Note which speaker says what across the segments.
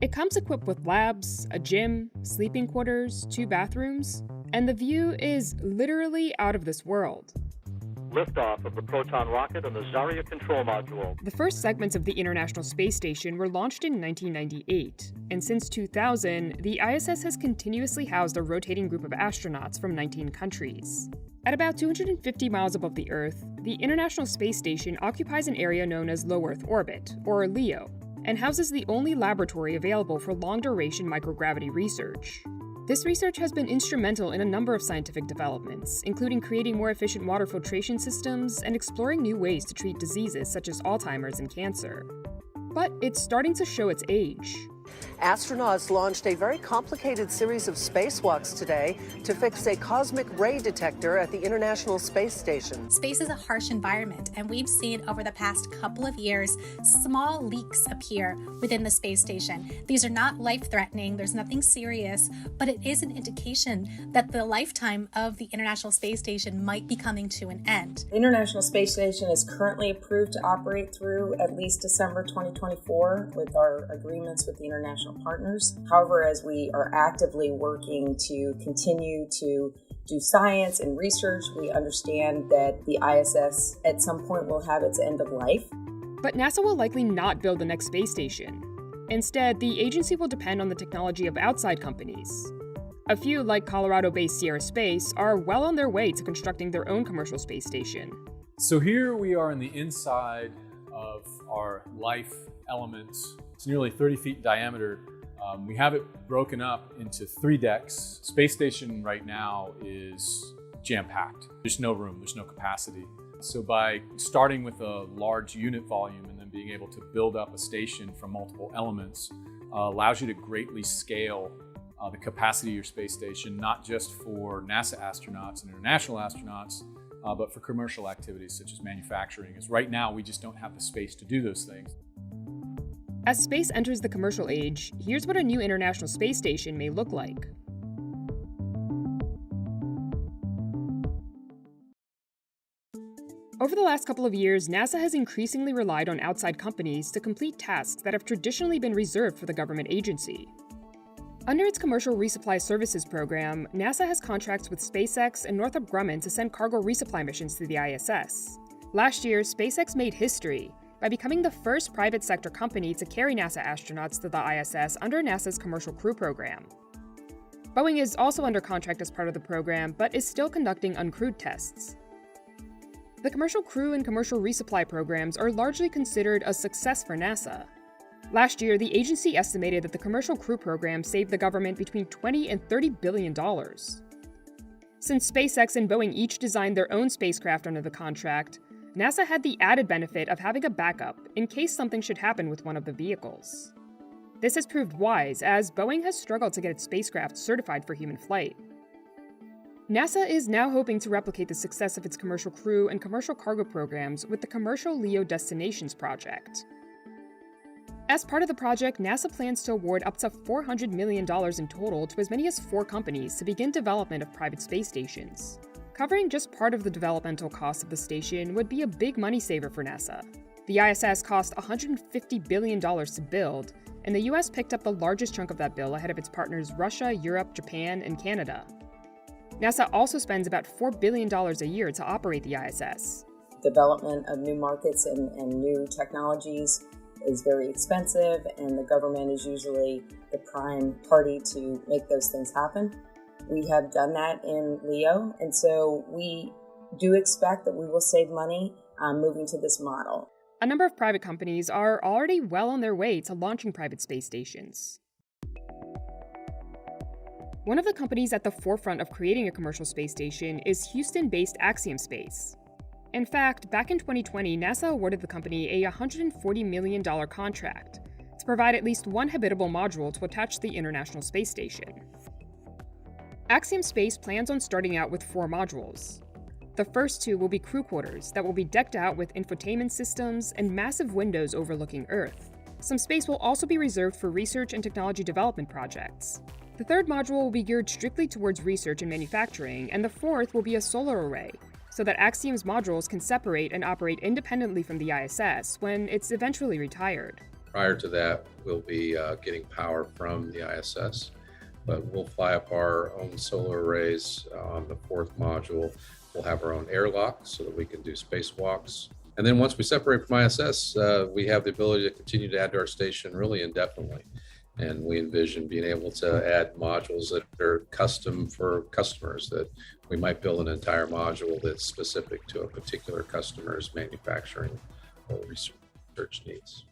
Speaker 1: It comes equipped with labs, a gym, sleeping quarters, 2 bathrooms, and the view is literally out of this world.
Speaker 2: Liftoff of the Proton rocket and the Zarya control module.
Speaker 1: The first segments of the International Space Station were launched in 1998, and since 2000, the ISS has continuously housed a rotating group of astronauts from 19 countries. At about 250 miles above the Earth, the International Space Station occupies an area known as Low Earth Orbit, or LEO, and houses the only laboratory available for long-duration microgravity research. This research has been instrumental in a number of scientific developments, including creating more efficient water filtration systems and exploring new ways to treat diseases such as Alzheimer's and cancer. But it's starting to show its age.
Speaker 3: Astronauts launched a very complicated series of spacewalks today to fix a cosmic ray detector at the International Space Station.
Speaker 4: Space is a harsh environment, and we've seen over the past couple of years small leaks appear within the space station. These are not life-threatening, there's nothing serious, but it is an indication that the lifetime of the International Space Station might be coming to an end.
Speaker 5: The International Space Station is currently approved to operate through at least December 2024 with our agreements with the international partners. However, as we are actively working to continue to do science and research, we understand that the ISS at some point will have its end of life.
Speaker 1: But NASA will likely not build the next space station. Instead, the agency will depend on the technology of outside companies. A few, like Colorado-based Sierra Space, are well on their way to constructing their own commercial space station.
Speaker 6: So here we are in the inside of our life element. It's nearly 30 feet in diameter. We have it broken up into 3 decks. Space station right now is jam-packed. There's no room, there's no capacity. So by starting with a large unit volume and then being able to build up a station from multiple elements allows you to greatly scale the capacity of your space station, not just for NASA astronauts and international astronauts, but for commercial activities such as manufacturing. As right now, we just don't have the space to do those things.
Speaker 1: As space enters the commercial age, here's what a new International Space Station may look like. Over the last couple of years, NASA has increasingly relied on outside companies to complete tasks that have traditionally been reserved for the government agency. Under its Commercial Resupply Services program, NASA has contracts with SpaceX and Northrop Grumman to send cargo resupply missions to the ISS. Last year, SpaceX made history by becoming the first private sector company to carry NASA astronauts to the ISS under NASA's Commercial Crew program. Boeing is also under contract as part of the program, but is still conducting uncrewed tests. The Commercial Crew and Commercial Resupply programs are largely considered a success for NASA. Last year, the agency estimated that the Commercial Crew program saved the government between $20 and $30 billion. Since SpaceX and Boeing each designed their own spacecraft under the contract, NASA had the added benefit of having a backup in case something should happen with one of the vehicles. This has proved wise, as Boeing has struggled to get its spacecraft certified for human flight. NASA is now hoping to replicate the success of its Commercial Crew and commercial cargo programs with the Commercial LEO Destinations project. As part of the project, NASA plans to award up to $400 million in total to as many as 4 companies to begin development of private space stations. Covering just part of the developmental cost of the station would be a big money saver for NASA. The ISS cost $150 billion to build, and the US picked up the largest chunk of that bill ahead of its partners Russia, Europe, Japan, and Canada. NASA also spends about $4 billion a year to operate the ISS.
Speaker 5: Development of new markets and new technologies is very expensive, and the government is usually the prime party to make those things happen. We have done that in LEO, and so we do expect that we will save money moving to this model.
Speaker 1: A number of private companies are already well on their way to launching private space stations. One of the companies at the forefront of creating a commercial space station is Houston-based Axiom Space. In fact, back in 2020, NASA awarded the company a $140 million contract to provide at least one habitable module to attach to the International Space Station. Axiom Space plans on starting out with 4 modules. The first 2 will be crew quarters that will be decked out with infotainment systems and massive windows overlooking Earth. Some space will also be reserved for research and technology development projects. The third module will be geared strictly towards research and manufacturing, and the fourth will be a solar array, so that Axiom's modules can separate and operate independently from the ISS when it's eventually retired.
Speaker 7: Prior to that, we'll be getting power from the ISS, but we'll fly up our own solar arrays on the fourth module. We'll have our own airlock so that we can do spacewalks. And then once we separate from ISS, we have the ability to continue to add to our station really indefinitely. And we envision being able to add modules that are custom for customers, that we might build an entire module that's specific to a particular customer's manufacturing or research needs.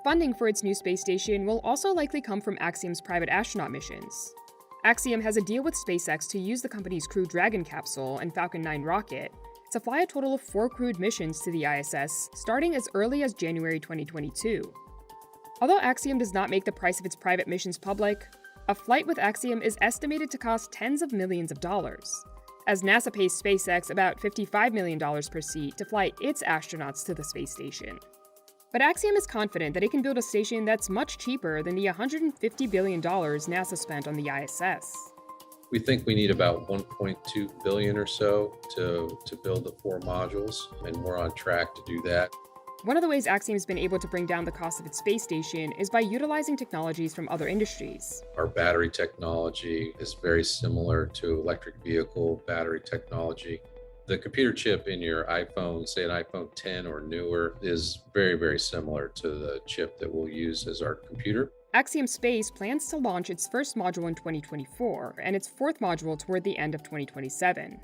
Speaker 1: Funding for its new space station will also likely come from Axiom's private astronaut missions. Axiom has a deal with SpaceX to use the company's Crew Dragon capsule and Falcon 9 rocket to fly a total of 4 crewed missions to the ISS starting as early as January 2022. Although Axiom does not make the price of its private missions public, a flight with Axiom is estimated to cost tens of millions of dollars, as NASA pays SpaceX about $55 million per seat to fly its astronauts to the space station. But Axiom is confident that it can build a station that's much cheaper than the $150 billion NASA spent on the ISS.
Speaker 7: We think we need about 1.2 billion or so to build the 4 modules, and we're on track to do that.
Speaker 1: One of the ways Axiom's been able to bring down the cost of its space station is by utilizing technologies from other industries.
Speaker 7: Our battery technology is very similar to electric vehicle battery technology. The computer chip in your iPhone, say an iPhone 10 or newer, is very, very similar to the chip that we'll use as our computer.
Speaker 1: Axiom Space plans to launch its first module in 2024 and its 4th module toward the end of 2027.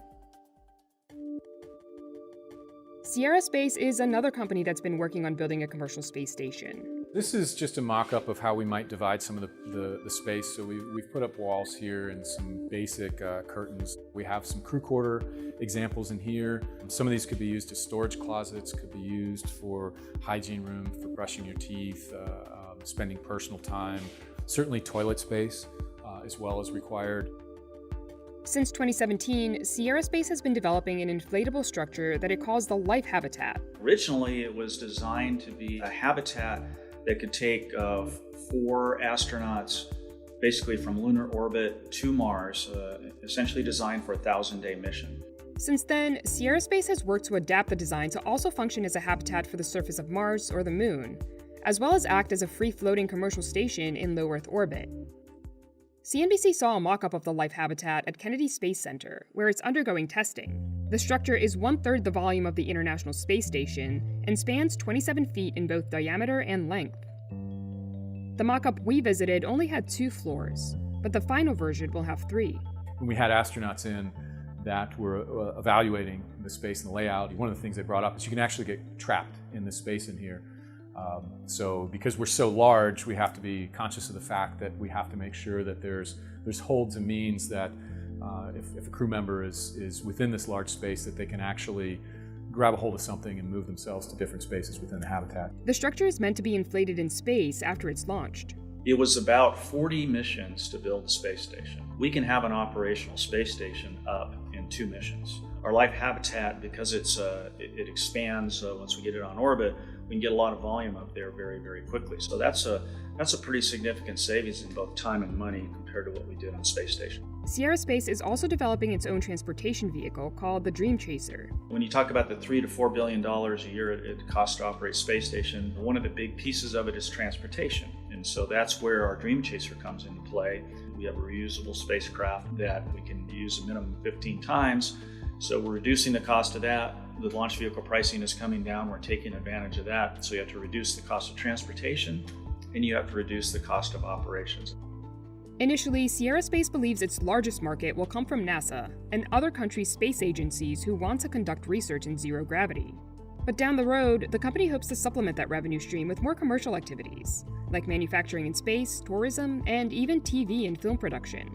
Speaker 1: Sierra Space is another company that's been working on building a commercial space station.
Speaker 6: This is just a mock-up of how we might divide some of the space. So we've put up walls here and some basic curtains. We have some crew quarter examples in here. Some of these could be used as storage closets, could be used for hygiene room, for brushing your teeth, spending personal time. Certainly toilet space as well as required.
Speaker 1: Since 2017, Sierra Space has been developing an inflatable structure that it calls the Life Habitat.
Speaker 8: Originally, it was designed to be a habitat that could take 4 astronauts basically from lunar orbit to Mars, essentially designed for a 1,000-day mission.
Speaker 1: Since then, Sierra Space has worked to adapt the design to also function as a habitat for the surface of Mars or the Moon, as well as act as a free-floating commercial station in low Earth orbit. CNBC saw a mock-up of the Life Habitat at Kennedy Space Center, where it's undergoing testing. The structure is 1/3 the volume of the International Space Station and spans 27 feet in both diameter and length. The mock-up we visited only had 2 floors, but the final version will have 3.
Speaker 6: When we had astronauts in that were evaluating the space and the layout, one of the things they brought up is you can actually get trapped in the space in here. So because we're so large, we have to be conscious of the fact that we have to make sure that there's holds and means that if a crew member is within this large space, that they can actually grab a hold of something and move themselves to different spaces within the habitat.
Speaker 1: The structure is meant to be inflated in space after it's launched.
Speaker 8: It was about 40 missions to build the space station. We can have an operational space station up in 2 missions. Our Life Habitat, because it expands once we get it on orbit, we can get a lot of volume up there very, very quickly. So that's a pretty significant savings in both time and money compared to what we did on space station.
Speaker 1: Sierra Space is also developing its own transportation vehicle called the Dream Chaser.
Speaker 8: When you talk about the $3 to $4 billion a year it costs to operate space station, one of the big pieces of it is transportation. And so that's where our Dream Chaser comes into play. We have a reusable spacecraft that we can use a minimum of 15 times. So we're reducing the cost of that. The launch vehicle pricing is coming down. We're taking advantage of that. So you have to reduce the cost of transportation and you have to reduce the cost of operations.
Speaker 1: Initially, Sierra Space believes its largest market will come from NASA and other countries' space agencies who want to conduct research in zero gravity. But down the road, the company hopes to supplement that revenue stream with more commercial activities, like manufacturing in space, tourism, and even TV and film production.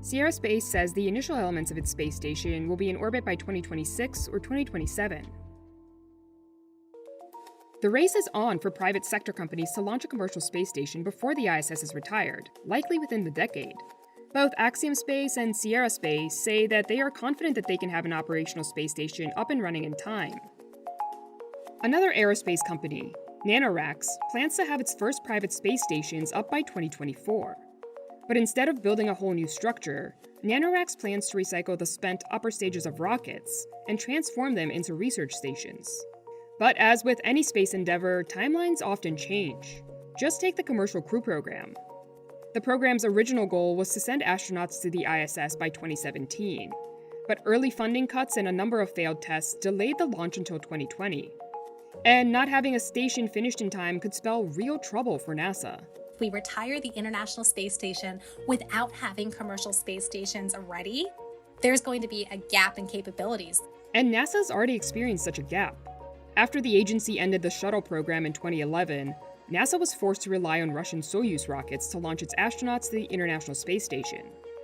Speaker 1: Sierra Space says the initial elements of its space station will be in orbit by 2026 or 2027. The race is on for private sector companies to launch a commercial space station before the ISS is retired, likely within the decade. Both Axiom Space and Sierra Space say that they are confident that they can have an operational space station up and running in time. Another aerospace company, NanoRacks, plans to have its first private space stations up by 2024. But instead of building a whole new structure, NanoRacks plans to recycle the spent upper stages of rockets and transform them into research stations. But as with any space endeavor, timelines often change. Just take the Commercial Crew Program. The program's original goal was to send astronauts to the ISS by 2017, but early funding cuts and a number of failed tests delayed the launch until 2020. And not having a station finished in time could spell real trouble for NASA.
Speaker 4: We retire the International Space Station without having commercial space stations ready. There's going to be a gap in capabilities.
Speaker 1: And NASA's already experienced such a gap. After the agency ended the shuttle program in 2011, NASA was forced to rely on Russian Soyuz rockets to launch its astronauts to the International Space Station.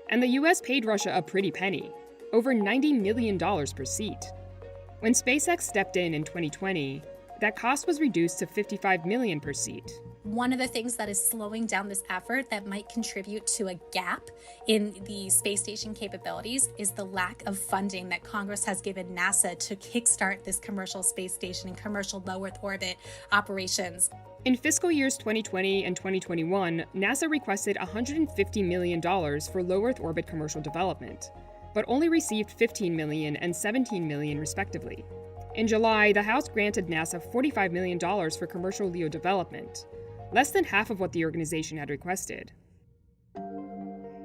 Speaker 1: And the US paid Russia a pretty penny, over $90 million per seat. When SpaceX stepped in 2020, that cost was reduced to $55 million per seat.
Speaker 4: One of the things that is slowing down this effort that might contribute to a gap in the space station capabilities is the lack of funding that Congress has given NASA to kickstart this commercial space station and commercial low Earth orbit operations.
Speaker 1: In fiscal years 2020 and 2021, NASA requested $150 million for low Earth orbit commercial development, but only received $15 million and $17 million respectively. In July, the House granted NASA $45 million for commercial LEO development, less than half of what the organization had requested.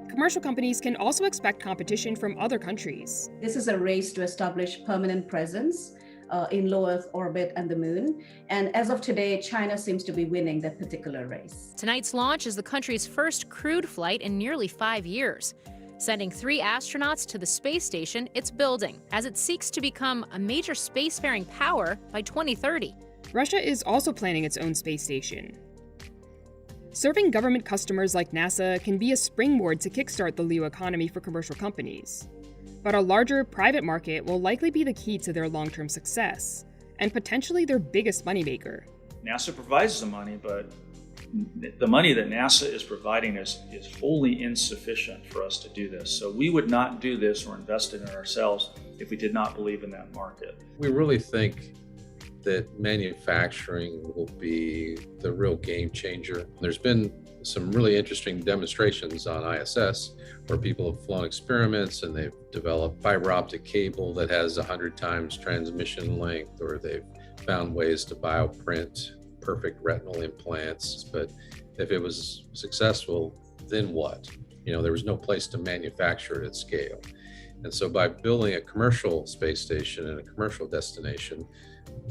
Speaker 1: Commercial companies can also expect competition from other countries.
Speaker 9: This is a race to establish permanent presence in low Earth orbit and the moon. And as of today, China seems to be winning that particular race.
Speaker 10: Tonight's launch is the country's first crewed flight in nearly 5 years. Sending 3 astronauts to the space station it's building as it seeks to become a major spacefaring power by 2030.
Speaker 1: Russia is also planning its own space station. Serving government customers like NASA can be a springboard to kickstart the LEO economy for commercial companies. But a larger private market will likely be the key to their long-term success, and potentially their biggest moneymaker.
Speaker 8: NASA provides the money, but the money that NASA is providing is wholly insufficient for us to do this. So we would not do this or invest in it ourselves if we did not believe in that market.
Speaker 7: We really think that manufacturing will be the real game changer. There's been some really interesting demonstrations on ISS where people have flown experiments and they've developed fiber optic cable that has 100 times transmission length, or they've found ways to bioprint perfect retinal implants. But if it was successful, then what? There was no place to manufacture it at scale. And so by building a commercial space station and a commercial destination,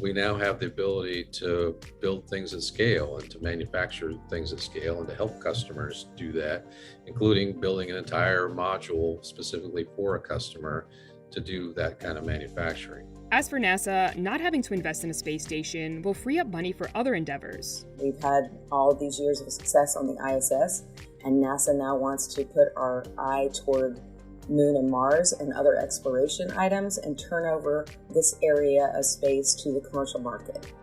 Speaker 7: we now have the ability to build things at scale and to manufacture things at scale and to help customers do that, including building an entire module specifically for a customer to do that kind of manufacturing.
Speaker 1: As for NASA, not having to invest in a space station will free up money for other endeavors.
Speaker 5: We've had all these years of success on the ISS, and NASA now wants to put our eye toward Moon and Mars and other exploration items and turn over this area of space to the commercial market.